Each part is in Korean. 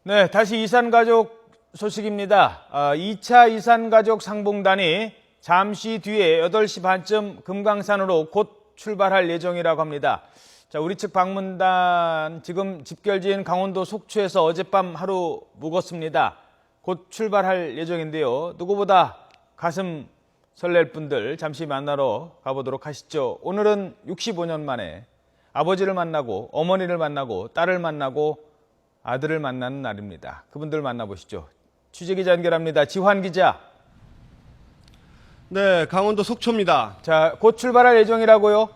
네, 다시 이산가족 소식입니다. 2차 이산가족 상봉단이 잠시 뒤에 8시 반쯤 금강산으로 곧 출발할 예정이라고 합니다. 자, 우리 측 방문단 지금 집결지인 강원도 속초에서 어젯밤 하루 묵었습니다. 곧 출발할 예정인데요. 누구보다 가슴 설렐 분들 잠시 만나러 가보도록 하시죠. 오늘은 65년 만에 아버지를 만나고 어머니를 만나고 딸을 만나고 아들을 만나는 날입니다. 그분들 만나보시죠. 취재기자 연결합니다. 지환 기자. 네, 강원도 속초입니다. 자, 곧 출발할 예정이라고요?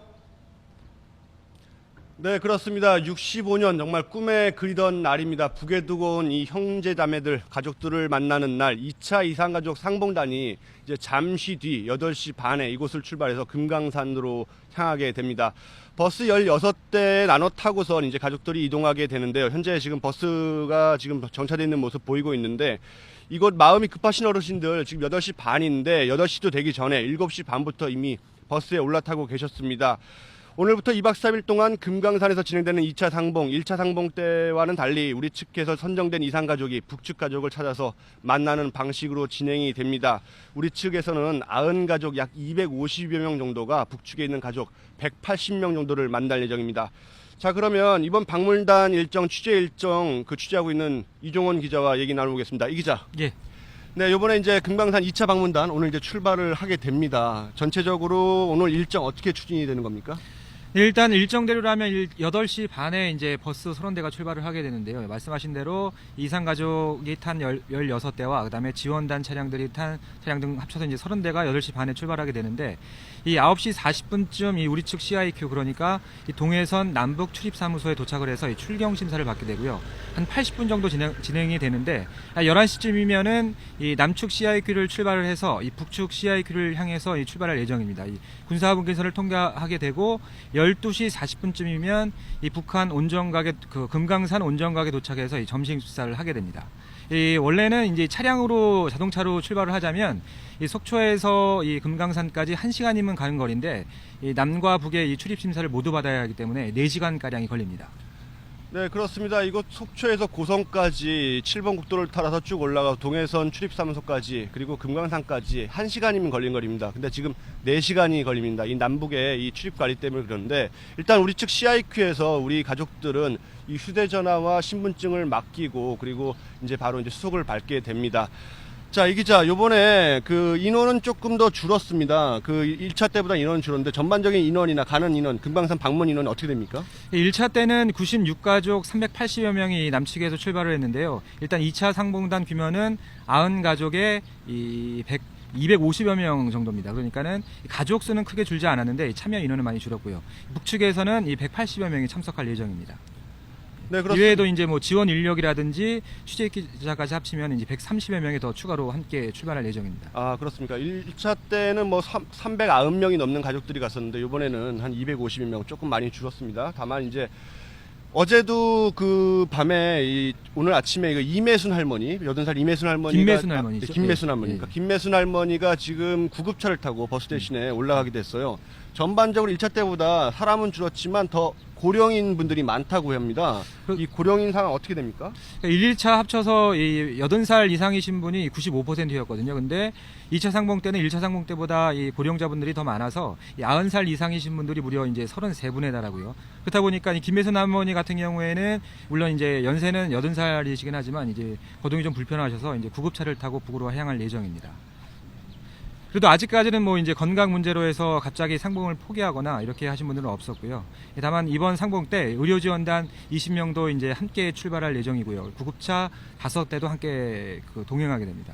네, 그렇습니다. 65년 정말 꿈에 그리던 날입니다. 북에 두고 온 이 형제 자매들, 가족들을 만나는 날 2차 이산가족 상봉단이 이제 잠시 뒤 8시 반에 이곳을 출발해서 금강산으로 향하게 됩니다. 버스 16대 나눠 타고선 이제 가족들이 이동하게 되는데요. 현재 지금 버스가 지금 정차되어 있는 모습 보이고 있는데 이곳 마음이 급하신 어르신들 지금 8시 반인데 8시도 되기 전에 7시 반부터 이미 버스에 올라타고 계셨습니다. 오늘부터 2박 3일 동안 금강산에서 진행되는 2차 상봉, 1차 상봉 때와는 달리 우리 측에서 선정된 이산가족이 북측 가족을 찾아서 만나는 방식으로 진행이 됩니다. 우리 측에서는 90가족 약 250여 명 정도가 북측에 있는 가족 180명 정도를 만날 예정입니다. 자, 그러면 이번 방문단 일정, 취재 일정 취재하고 있는 이종원 기자와 얘기 나눠보겠습니다. 이 기자. 예. 네, 이번에 이제 금강산 2차 방문단 오늘 이제 출발을 하게 됩니다. 전체적으로 오늘 일정 어떻게 추진이 되는 겁니까? 일단 일정대로라면 8시 반에 이제 버스 30대가 출발을 하게 되는데요. 말씀하신 대로 이산가족이 탄 16대와 그다음에 지원단 차량들이 탄 차량 등 합쳐서 이제 30대가 8시 반에 출발하게 되는데 이 9시 40분쯤 이 우리 측 CIQ 그러니까 이 동해선 남북 출입사무소에 도착을 해서 이 출경 심사를 받게 되고요. 한 80분 정도 진행이 되는데 11시쯤이면은 이 남측 CIQ를 출발을 해서 이 북측 CIQ를 향해서 이 출발할 예정입니다. 이 군사분계선을 통과하게 되고 12시 40분쯤이면 이 북한 온정각에 금강산 온정각에 도착해서 이 점심 식사를 하게 됩니다. 이 원래는 이제 차량으로 자동차로 출발을 하자면 이 속초에서 이 금강산까지 1시간이면 가는 거리인데 이 남과 북의 이 출입 심사를 모두 받아야 하기 때문에 4시간 가량이 걸립니다. 네, 그렇습니다. 이곳 속초에서 고성까지 7번 국도를 따라서 쭉 올라가 동해선 출입사무소까지 그리고 금강산까지 1시간이면 걸린 거리입니다. 근데 지금 4시간이 걸립니다. 이 남북의 이 출입 관리 때문에 그러는데 일단 우리 측 CIQ에서 우리 가족들은 이 휴대전화와 신분증을 맡기고 그리고 이제 바로 이제 수속을 밟게 됩니다. 자, 이 기자, 요번에 그 인원은 조금 더 줄었습니다. 그 1차 때보다 인원은 줄었는데 전반적인 인원이나 가는 인원, 금강산 방문 인원은 어떻게 됩니까? 1차 때는 96가족 380여 명이 남측에서 출발을 했는데요. 일단 2차 상봉단 규모는 90가족에 250여 명 정도입니다. 그러니까는 가족 수는 크게 줄지 않았는데 참여 인원은 많이 줄었고요. 북측에서는 180여 명이 참석할 예정입니다. 네, 그렇습니다. 이외에도 이제 뭐 지원 인력이라든지 취재 기자까지 합치면 이제 130여 명이 더 추가로 함께 출발할 예정입니다. 아, 그렇습니까? 1차 때는 뭐 390명이 넘는 가족들이 갔었는데 이번에는 한 250명 조금 많이 줄었습니다. 다만 이제 어제도 그 밤에 오늘 아침에 이거 이매순 할머니, 80살 이매순 할머니가 김매순 할머니죠. 김매순 예. 할머니까. 예. 김매순 할머니가 지금 구급차를 타고 버스 대신에 올라가게 됐어요. 전반적으로 1차 때보다 사람은 줄었지만 더 고령인 분들이 많다고 합니다. 이 고령인 상황 어떻게 됩니까? 1, 2차 합쳐서 이 80살 이상이신 분이 95%였거든요. 근데 2차 상봉 때는 1차 상봉 때보다 이 고령자분들이 더 많아서 90살 이상이신 분들이 무려 이제 33분에 달하고요. 그렇다 보니까 이 김매순 할머니 같은 경우에는 물론 이제 연세는 80살이시긴 하지만 이제 거동이 좀 불편하셔서 이제 구급차를 타고 북으로 향할 예정입니다. 그래도 아직까지는 뭐 이제 건강 문제로 해서 갑자기 상봉을 포기하거나 이렇게 하신 분들은 없었고요. 다만 이번 상봉 때 의료지원단 20명도 이제 함께 출발할 예정이고요. 구급차 5대도 함께 동행하게 됩니다.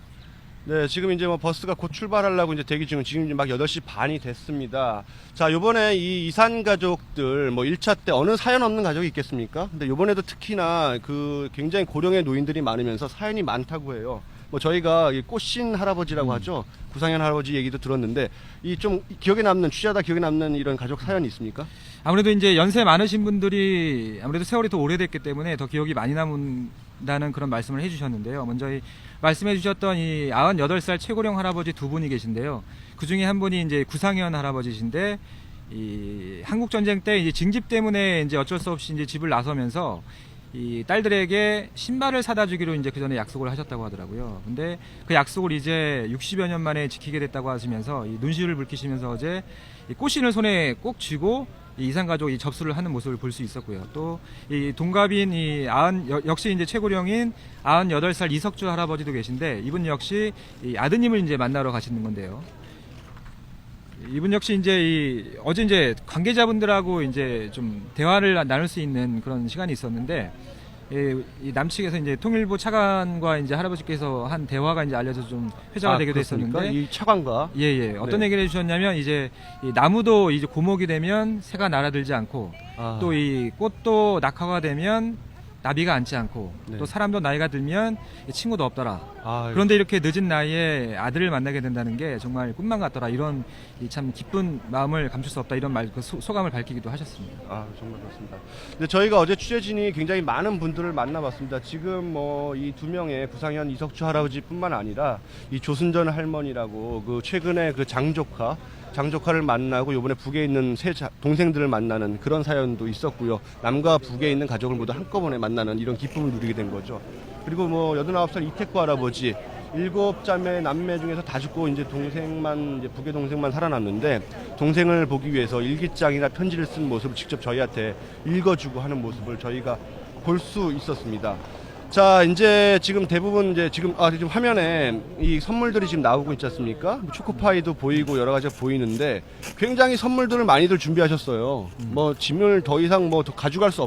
네, 지금 이제 뭐 버스가 곧 출발하려고 이제 대기 중은 지금 막 8시 반이 됐습니다. 자, 요번에 이 이산 가족들 뭐 1차 때 어느 사연 없는 가족이 있겠습니까? 근데 요번에도 특히나 그 굉장히 고령의 노인들이 많으면서 사연이 많다고 해요. 뭐 저희가 이 꽃신 할아버지라고 하죠. 구상현 할아버지 얘기도 들었는데 이 좀 기억에 남는 취재하다 기억에 남는 이런 가족 사연이 있습니까? 아무래도 이제 연세 많으신 분들이 아무래도 세월이 더 오래됐기 때문에 더 기억이 많이 남는다는 그런 말씀을 해주셨는데요. 먼저 말씀해 주셨던 이 98살 최고령 할아버지 두 분이 계신데요. 그 중에 한 분이 이제 구상현 할아버지신데 이 한국 전쟁 때 이제 징집 때문에 이제 어쩔 수 없이 이제 집을 나서면서 이 딸들에게 신발을 사다 주기로 이제 그 전에 약속을 하셨다고 하더라고요. 근데 그 약속을 이제 60여 년 만에 지키게 됐다고 하시면서 이 눈시울을 붉히시면서 어제 이 꽃신을 손에 꼭 쥐고 이 이산가족 이 접수를 하는 모습을 볼 수 있었고요. 또 이 동갑인 역시 이제 최고령인 98살 이석주 할아버지도 계신데 이분 역시 이 아드님을 이제 만나러 가시는 건데요. 이분 역시 이제 어제 이제 관계자분들하고 이제 좀 대화를 나눌 수 있는 그런 시간이 있었는데 이 남측에서 이제 통일부 차관과 이제 할아버지께서 한 대화가 이제 알려져 좀 회자가 되기도 그렇습니까? 했었는데 이 차관과 예. 어떤 네. 얘기를 해주셨냐면 이제 이 나무도 이제 고목이 되면 새가 날아들지 않고 또 이 꽃도 낙화가 되면 나비가 앉지 않고 네. 또 사람도 나이가 들면 친구도 없더라. 아, 그런데 이렇게 늦은 나이에 아들을 만나게 된다는 게 정말 꿈만 같더라. 이런 이 참 기쁜 마음을 감출 수 없다. 이런 그 소감을 밝히기도 하셨습니다. 정말 그렇습니다. 근데 저희가 어제 취재진이 굉장히 많은 분들을 만나봤습니다. 지금 뭐 이 두 명의 구상현 이석주 할아버지뿐만 아니라 이 조순전 할머니라고 그 최근에 그 장조카를 만나고 요번에 북에 있는 동생들을 만나는 그런 사연도 있었고요. 남과 북에 있는 가족을 모두 한꺼번에 만나는 이런 기쁨을 누리게 된 거죠. 그리고 뭐 89살 이태구 할아버지 7자매 남매 중에서 다 죽고 이제 북의 동생만 살아남는데 동생을 보기 위해서 일기장이나 편지를 쓴 모습을 직접 저희한테 읽어주고 하는 모습을 저희가 볼 수 있었습니다. 자, 이제 지금 대부분 지금 화면에 이 선물들이 지금 나오고 있지 않습니까? 뭐 초코파이도 보이고 여러 가지가 보이는데 굉장히 선물들을 많이들 준비하셨어요. 뭐 짐을 더 이상 더 가져갈 수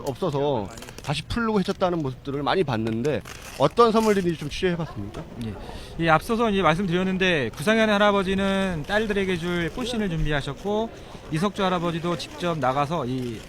없어서 다시 풀고 해쳤다는 모습들을 많이 봤는데 어떤 선물들이 좀 취재해봤습니까? 예. 앞서서 이제 말씀드렸는데 구상현 할아버지는 딸들에게 줄 꽃신을 준비하셨고 이석주 할아버지도 직접 나가서 이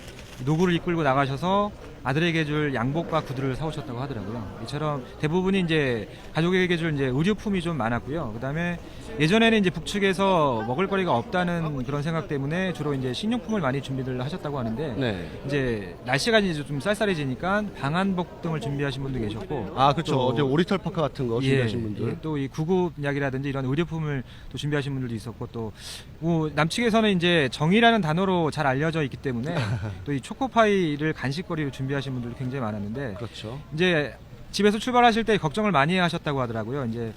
노구를 이끌고 나가셔서 아들에게 줄 양복과 구두를 사오셨다고 하더라고요. 이처럼 대부분이 이제 가족에게 줄 이제 의류품이 좀 많았고요. 그다음에 예전에는 이제 북측에서 먹을거리가 없다는 그런 생각 때문에 주로 이제 식료품을 많이 준비를 하셨다고 하는데 네. 이제 날씨가 이제 좀 쌀쌀해지니까 방한복 등을 준비하신 분도 계셨고 그렇죠. 또 어제 오리털 파카 같은 거 준비하신 분들. 또 이 구급약이라든지 이런 의료품을 또 준비하신 분들도 있었고 또 뭐 남측에서는 이제 정이라는 단어로 잘 알려져 있기 때문에 또 이 초코파이를 간식거리로 준비하신 분들도 굉장히 많았는데 그렇죠. 이제 집에서 출발하실 때 걱정을 많이 하셨다고 하더라고요. 이제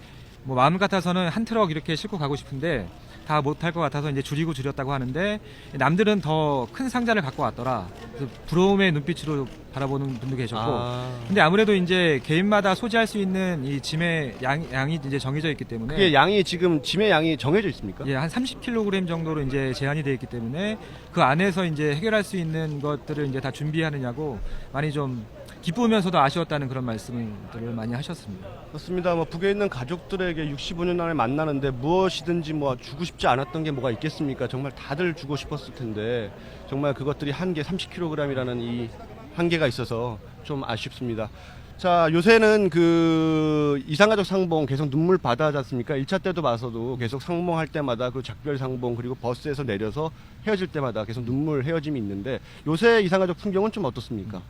뭐 마음 같아서는 한 트럭 이렇게 싣고 가고 싶은데 다 못할 것 같아서 이제 줄였다고 하는데 남들은 더 큰 상자를 갖고 왔더라. 그래서 부러움의 눈빛으로 바라보는 분도 계셨고. 근데 아무래도 이제 개인마다 소지할 수 있는 이 짐의 양이 이제 정해져 있기 때문에 그게 양이 지금 짐의 양이 정해져 있습니까? 예, 한 30kg 정도로 이제 제한이 되어 있기 때문에 그 안에서 이제 해결할 수 있는 것들을 이제 다 준비하느냐고 많이 좀 기쁘면서도 아쉬웠다는 그런 말씀들을 많이 하셨습니다. 그렇습니다. 뭐 북에 있는 가족들에게 65년 만에 만나는데 무엇이든지 뭐 주고 싶지 않았던 게 뭐가 있겠습니까? 정말 다들 주고 싶었을 텐데 정말 그것들이 한개 30kg이라는 이 한계가 있어서 좀 아쉽습니다. 자, 요새는 그 이산가족 상봉 계속 눈물 바다 하지 않습니까? 1차 때도 봐서도 계속 상봉할 때마다 그 작별 상봉 그리고 버스에서 내려서 헤어질 때마다 계속 눈물 헤어짐이 있는데 요새 이산가족 풍경은 좀 어떻습니까?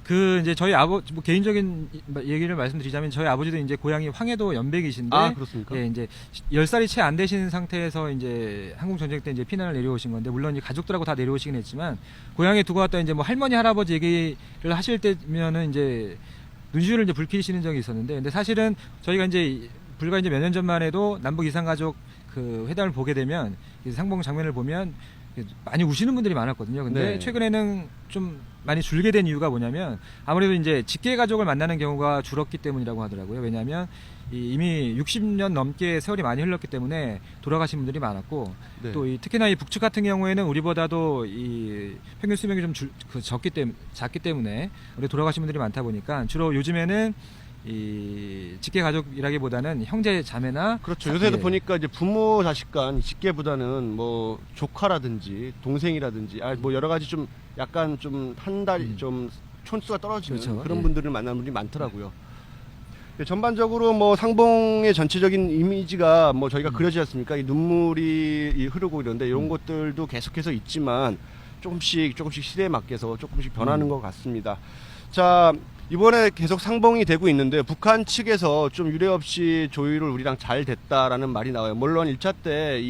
그 이제 저희 아버지 뭐 개인적인 얘기를 말씀드리자면 저희 아버지도 이제 고향이 황해도 연백이신데 그렇습니까? 예, 이제 10살이 채 안 되신 상태에서 이제 한국 전쟁 때 이제 피난을 내려오신 건데 물론 이제 가족들하고 다 내려오시긴 했지만 고향에 두고 왔다 이제 뭐 할머니 할아버지 얘기를 하실 때면은 이제 눈시울을 이제 붉히시는 적이 있었는데 근데 사실은 저희가 이제 불과 이제 몇 년 전만 해도 남북 이산가족 그 회담을 보게 되면 상봉 장면을 보면 많이 우시는 분들이 많았거든요. 근데 네. 최근에는 좀 많이 줄게 된 이유가 뭐냐면 아무래도 이제 직계 가족을 만나는 경우가 줄었기 때문이라고 하더라고요. 왜냐하면 이미 60년 넘게 세월이 많이 흘렀기 때문에 돌아가신 분들이 많았고 네. 또 특히나 이 북측 같은 경우에는 우리보다도 이 평균 수명이 좀 작기 때문에 우리 돌아가신 분들이 많다 보니까 주로 요즘에는 이 직계 가족이라기보다는 형제 자매나 그렇죠. 요새도 예. 보니까 이제 부모 자식 간 직계보다는 뭐 조카라든지 동생이라든지 뭐 여러 가지 좀 약간 좀 한 달 좀 촌수가 떨어지는 그렇죠. 그런 예. 분들을 만나는 분들이 많더라고요. 전반적으로 뭐 상봉의 전체적인 이미지가 뭐 저희가 그려지지 않습니까? 이 눈물이 흐르고 이런데 이런 것들도 계속해서 있지만 조금씩 시대에 맞게서 조금씩 변하는 것 같습니다. 자, 이번에 계속 상봉이 되고 있는데 북한 측에서 좀 유례 없이 조율을 우리랑 잘 됐다라는 말이 나와요. 물론 1차 때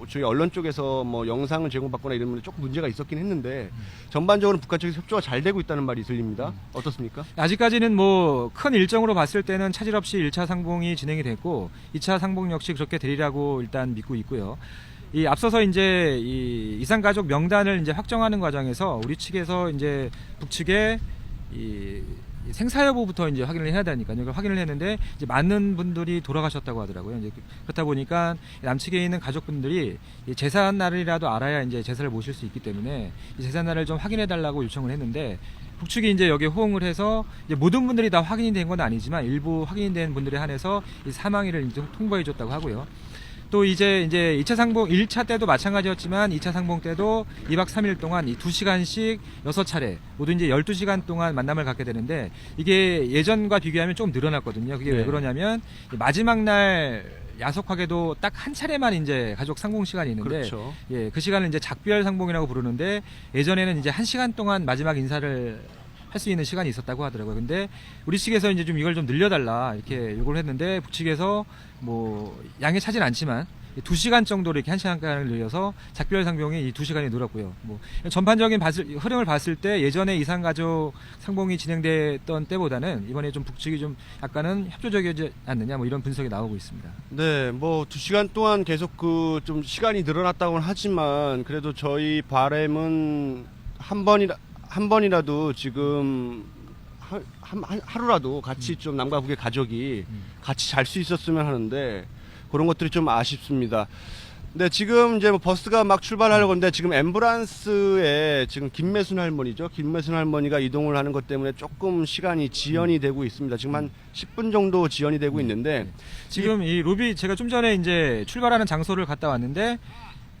저희 언론 쪽에서 뭐 영상을 제공받거나 이런 데 조금 문제가 있었긴 했는데 전반적으로 북한 측에서 협조가 잘 되고 있다는 말이 들립니다. 어떻습니까? 아직까지는 뭐 큰 일정으로 봤을 때는 차질 없이 1차 상봉이 진행이 됐고 2차 상봉 역시 그렇게 되리라고 일단 믿고 있고요. 이 앞서서 이제 이 이산 가족 명단을 이제 확정하는 과정에서 우리 측에서 이제 북측에 이 생사 여부부터 이제 확인을 해야 되니까요. 그걸 확인을 했는데 이제 많은 분들이 돌아가셨다고 하더라고요. 이제 그렇다 보니까 남측에 있는 가족분들이 이 제사 날이라도 알아야 이제 제사를 모실 수 있기 때문에 이 제사 날을 좀 확인해 달라고 요청을 했는데 북측이 이제 여기에 호응을 해서 이제 모든 분들이 다 확인이 된 건 아니지만 일부 확인이 된 분들에 한해서 이 사망일을 이제 통보해 줬다고 하고요. 또 이제 2차 상봉 1차 때도 마찬가지였지만 2차 상봉 때도 2박 3일 동안 이 2시간씩 6차례 모두 이제 12시간 동안 만남을 갖게 되는데 이게 예전과 비교하면 좀 늘어났거든요. 그게 왜 그러냐면 마지막 날 야속하게도 딱 한 차례만 이제 가족 상봉 시간이 있는데 그렇죠. 예, 그 시간을 이제 작별 상봉이라고 부르는데 예전에는 이제 1시간 동안 마지막 인사를 할 수 있는 시간이 있었다고 하더라고요. 근데 우리 측에서 이제 좀 이걸 좀 늘려달라 이렇게 요구를 했는데 북측에서 뭐 양에 차진 않지만 2시간 정도로 이렇게 1시간가량을 늘려서 작별 상봉이 이 2시간이 늘었고요. 뭐 전반적인 흐름을 봤을 때 예전에 이산가족 상봉이 진행됐던 때보다는 이번에 좀 북측이 좀 약간은 협조적이지 않느냐 뭐 이런 분석이 나오고 있습니다. 네, 뭐 2시간 동안 계속 그 좀 시간이 늘어났다고는 하지만 그래도 저희 바람은 한 번이라도 지금 하루라도 같이 좀 남과 북의 가족이 같이 잘 수 있었으면 하는데 그런 것들이 좀 아쉽습니다. 네, 지금 이제 뭐 버스가 막 출발하려고 하는데 지금 앰뷸런스에 지금 김매순 할머니죠. 김매순 할머니가 이동을 하는 것 때문에 조금 시간이 지연이 되고 있습니다. 지금 한 10분 정도 지연이 되고 있는데 지금 이 로비 제가 좀 전에 이제 출발하는 장소를 갔다 왔는데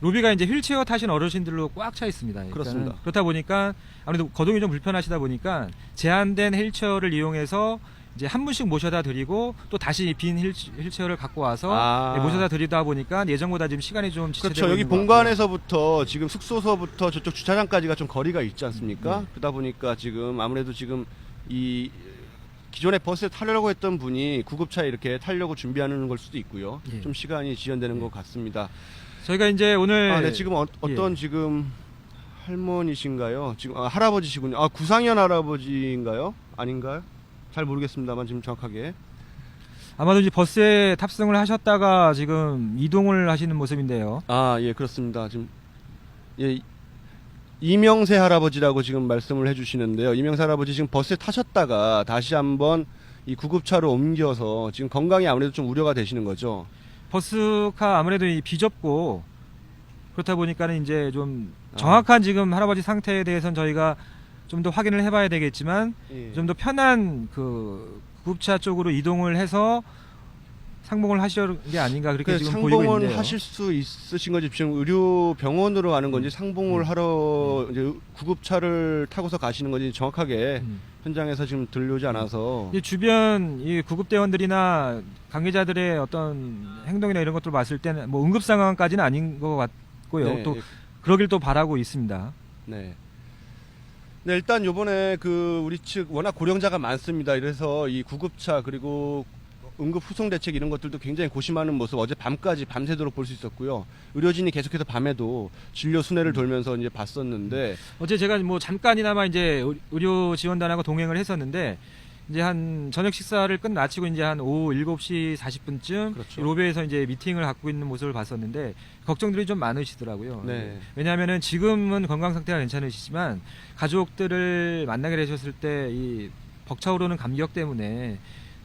로비가 이제 휠체어 타신 어르신들로 꽉 차 있습니다. 그렇습니다. 그렇다 보니까 아무래도 거동이 좀 불편하시다 보니까 제한된 휠체어를 이용해서 이제 한 분씩 모셔다 드리고 또 다시 빈 휠체어를 갖고 와서 모셔다 드리다 보니까 예전보다 지금 시간이 좀 지체되고 그렇죠. 여기 있는 것 본관에서부터 지금 숙소서부터 저쪽 주차장까지가 좀 거리가 있지 않습니까? 그러다 보니까 지금 아무래도 지금 이 기존에 버스에 타려고 했던 분이 구급차에 이렇게 타려고 준비하는 걸 수도 있고요. 예. 좀 시간이 지연되는 것 같습니다. 저희가 이제 오늘 네, 지금 어떤 지금 할머니신가요? 지금 할아버지시군요. 구상현 할아버지인가요? 아닌가요? 잘 모르겠습니다만 지금 정확하게. 아마도 이제 버스에 탑승을 하셨다가 지금 이동을 하시는 모습인데요. 예, 그렇습니다. 지금 이명세 할아버지라고 지금 말씀을 해주시는데요. 이명세 할아버지 지금 버스에 타셨다가 다시 한번 이 구급차로 옮겨서 지금 건강이 아무래도 좀 우려가 되시는 거죠. 버스가 아무래도 비좁고 그렇다 보니까는 이제 좀 정확한 지금 할아버지 상태에 대해서는 저희가 좀 더 확인을 해봐야 되겠지만 좀 더 편한 그 구급차 쪽으로 이동을 해서 상봉을 하시는 게 아닌가 그렇게 지금 보이고 있는데요. 상봉을 하실 수 있으신 건지 지금 의료 병원으로 가는 건지 상봉을 하러 이제 구급차를 타고서 가시는 건지 정확하게 현장에서 지금 들려오지 않아서 이 주변 이 구급대원들이나 관계자들의 어떤 행동이나 이런 것들을 봤을 때는 뭐 응급 상황까지는 아닌 것 같고요. 네. 또 그러길 또 바라고 있습니다. 네. 네, 일단 요번에 그 우리 측 워낙 고령자가 많습니다. 이래서 이 구급차 그리고 응급 후송 대책 이런 것들도 굉장히 고심하는 모습 어제 밤까지 밤새도록 볼 수 있었고요. 의료진이 계속해서 밤에도 진료 순회를 돌면서 이제 봤었는데 어제 제가 뭐 잠깐이나마 이제 의료 지원단하고 동행을 했었는데 이제 한 저녁 식사를 마치고 이제 한 오후 7시 40분쯤 그렇죠. 로비에서 이제 미팅을 갖고 있는 모습을 봤었는데 걱정들이 좀 많으시더라고요. 네. 왜냐하면은 지금은 건강 상태가 괜찮으시지만 가족들을 만나게 되셨을 때 이 벅차오르는 감격 때문에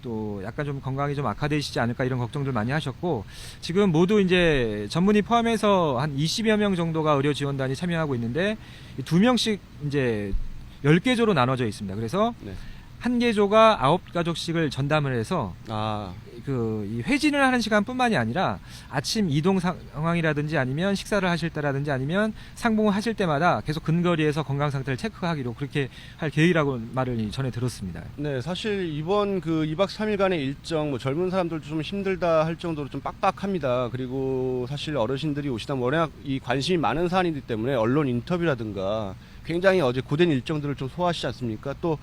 또 약간 좀 건강이 좀 악화되시지 않을까 이런 걱정들 많이 하셨고 지금 모두 이제 전문의 포함해서 한 20여 명 정도가 의료 지원단이 참여하고 있는데 2명씩 이제 10개조로 나눠져 있습니다. 그래서 네. 한 개조가 9가족씩을 전담을 해서 이 회진을 하는 시간뿐만이 아니라 아침 이동 상황이라든지 아니면 식사를 하실 때라든지 아니면 상봉을 하실 때마다 계속 근거리에서 건강 상태를 체크하기로 그렇게 할 계획이라고 말을 전에 들었습니다. 네, 사실 이번 그 2박 3일간의 일정 뭐 젊은 사람들도 좀 힘들다 할 정도로 좀 빡빡합니다. 그리고 사실 어르신들이 오시다 워낙 이 관심이 많은 사안이기 때문에 언론 인터뷰라든가 굉장히 어제 고된 일정들을 좀 소화하시지 않습니까? 또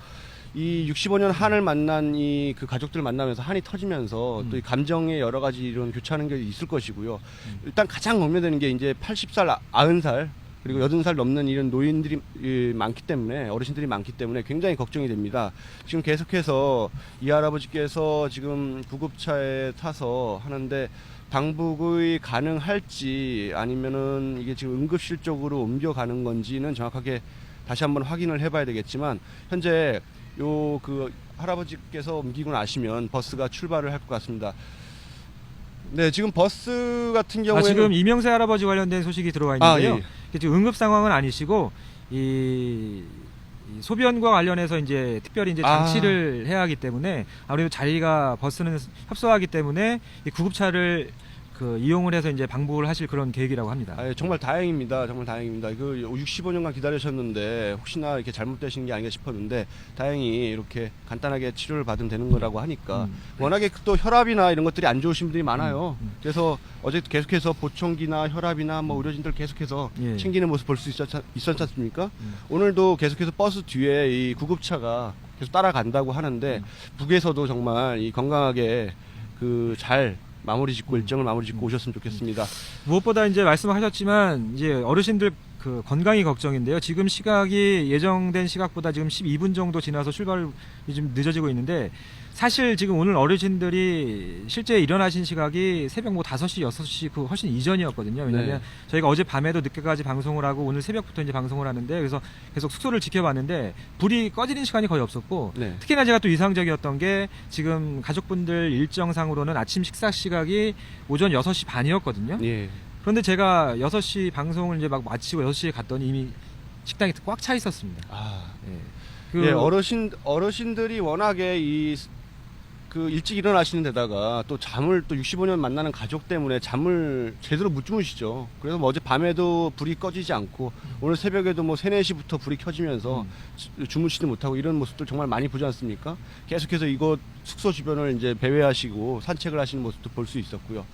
이 65년 한을 만난 이 그 가족들 만나면서 한이 터지면서 또 이 감정의 여러 가지 이런 교차하는 게 있을 것이고요. 일단 가장 걱정되는 게 이제 80살, 90살 그리고 80살 넘는 이런 노인들이 많기 때문에, 어르신들이 많기 때문에 굉장히 걱정이 됩니다. 지금 계속해서 이 할아버지께서 지금 구급차에 타서 하는데 방북이 가능할지 아니면은 이게 지금 응급실 쪽으로 옮겨가는 건지는 정확하게 다시 한번 확인을 해봐야 되겠지만, 현재 요 그 할아버지께서 옮기고 나시면 버스가 출발을 할 것 같습니다. 네, 지금 버스 같은 경우에는 지금 이명세 할아버지 관련된 소식이 들어와 있는데요. 예. 지금 응급 상황은 아니시고 이 소변과 관련해서 이제 특별히 이제 장치를 해야 하기 때문에 아무래도 자리가 버스는 협소하기 때문에 이 구급차를 이용을 해서 이제 방북을 하실 그런 계획이라고 합니다. 정말 다행입니다. 정말 다행입니다. 65년간 기다리셨는데 혹시나 이렇게 잘못되신 게 아닌가 싶었는데 다행히 이렇게 간단하게 치료를 받으면 되는 거라고 하니까 워낙에 또 혈압이나 이런 것들이 안 좋으신 분들이 많아요. 그래서 어제 계속해서 보청기나 혈압이나 뭐 의료진들 계속해서 예. 챙기는 챙기는 모습 볼 수 있었지 않습니까? 오늘도 계속해서 버스 뒤에 이 구급차가 계속 따라간다고 하는데 북에서도 정말 이 건강하게 잘 마무리 짓고 일정을 마무리 짓고 오셨으면 좋겠습니다. 무엇보다 이제 말씀하셨지만 이제 어르신들 건강이 걱정인데요. 지금 시각이 예정된 시각보다 지금 12분 정도 지나서 출발이 좀 늦어지고 있는데, 사실 지금 오늘 어르신들이 실제 일어나신 시각이 새벽 5시, 6시 훨씬 이전이었거든요. 왜냐하면 저희가 어제 밤에도 늦게까지 방송을 하고 오늘 새벽부터 이제 방송을 하는데, 그래서 계속 숙소를 지켜봤는데 불이 꺼지는 시간이 거의 없었고, 특히나 제가 또 이상적이었던 게 지금 가족분들 일정상으로는 아침 식사 시각이 오전 6시 반이었거든요. 예. 그런데 제가 6시 방송을 이제 막 마치고 6시에 갔더니 이미 식당이 꽉 차 있었습니다. 어르신들이 워낙에 일찍 일어나시는 데다가 또 잠을 또 65년 만나는 가족 때문에 잠을 제대로 못 주무시죠. 그래서 뭐 어제 밤에도 불이 꺼지지 않고 오늘 새벽에도 뭐 3, 4시부터 불이 켜지면서 주무시지 못하고 이런 모습들 정말 많이 보지 않습니까? 계속해서 이곳 숙소 주변을 이제 배회하시고 산책을 하시는 모습도 볼 수 있었고요.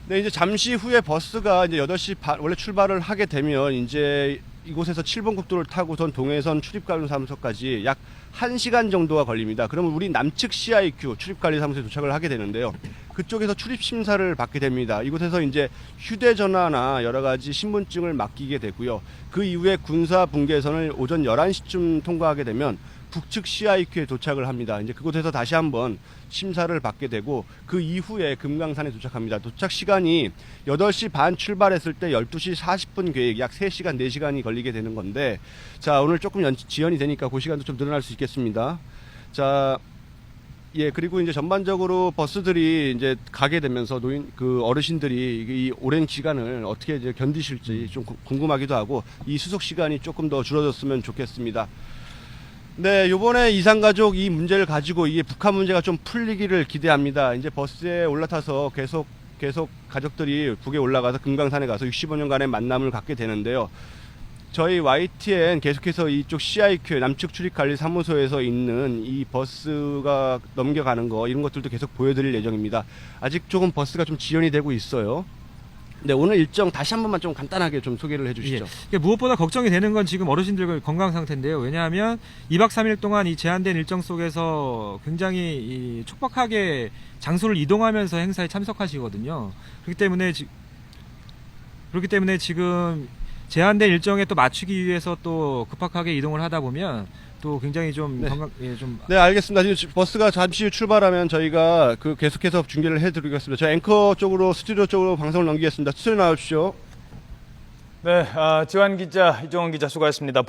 네, 이제 잠시 후에 버스가 이제 8시 반 원래 출발을 하게 되면 이제 이곳에서 7번 국도를 타고선 동해선 출입관리사무소까지 약 1시간 정도가 걸립니다. 그러면 우리 남측 CIQ 출입관리사무소에 도착을 하게 되는데요. 그쪽에서 출입 심사를 받게 됩니다. 이곳에서 이제 휴대전화나 여러 가지 신분증을 맡기게 되고요. 그 이후에 군사 분계선을 오전 11시쯤 통과하게 되면 북측 CIQ에 도착을 합니다. 이제 그곳에서 다시 한번 심사를 받게 되고 그 이후에 금강산에 도착합니다. 도착 시간이 8시 반 출발했을 때 12시 40분 계획 약 3시간, 4시간이 걸리게 되는 건데, 자, 오늘 조금 지연이 되니까 그 시간도 좀 늘어날 수 있겠습니다. 자, 그리고 이제 전반적으로 버스들이 이제 가게 되면서 어르신들이 이 오랜 시간을 어떻게 이제 견디실지 좀 궁금하기도 하고 이 수속 시간이 조금 더 줄어졌으면 좋겠습니다. 네, 요번에 이산가족 이 문제를 가지고 이게 북한 문제가 좀 풀리기를 기대합니다. 이제 버스에 올라타서 계속 가족들이 북에 올라가서 금강산에 가서 65년간의 만남을 갖게 되는데요. 저희 YTN 계속해서 이쪽 CIQ 남측 출입관리사무소에서 있는 이 버스가 넘겨가는 거 이런 것들도 계속 보여드릴 예정입니다. 아직 조금 버스가 좀 지연이 되고 있어요. 네, 오늘 일정 다시 한 번만 좀 간단하게 좀 소개를 해주시죠. 무엇보다 걱정이 되는 건 지금 어르신들 건강 상태인데요. 왜냐하면 2박 3일 동안 이 제한된 일정 속에서 굉장히 촉박하게 장소를 이동하면서 행사에 참석하시거든요. 그렇기 때문에 지금 제한된 일정에 또 맞추기 위해서 또 급박하게 이동을 하다 보면 또 굉장히 좀 네, 알겠습니다. 지금 버스가 잠시 후 출발하면 저희가 계속해서 중계를 해드리겠습니다. 저 앵커 쪽으로 스튜디오 쪽으로 방송을 넘기겠습니다. 스튜디오 나와주십시오. 네, 지환 기자, 이종원 기자 수고하셨습니다.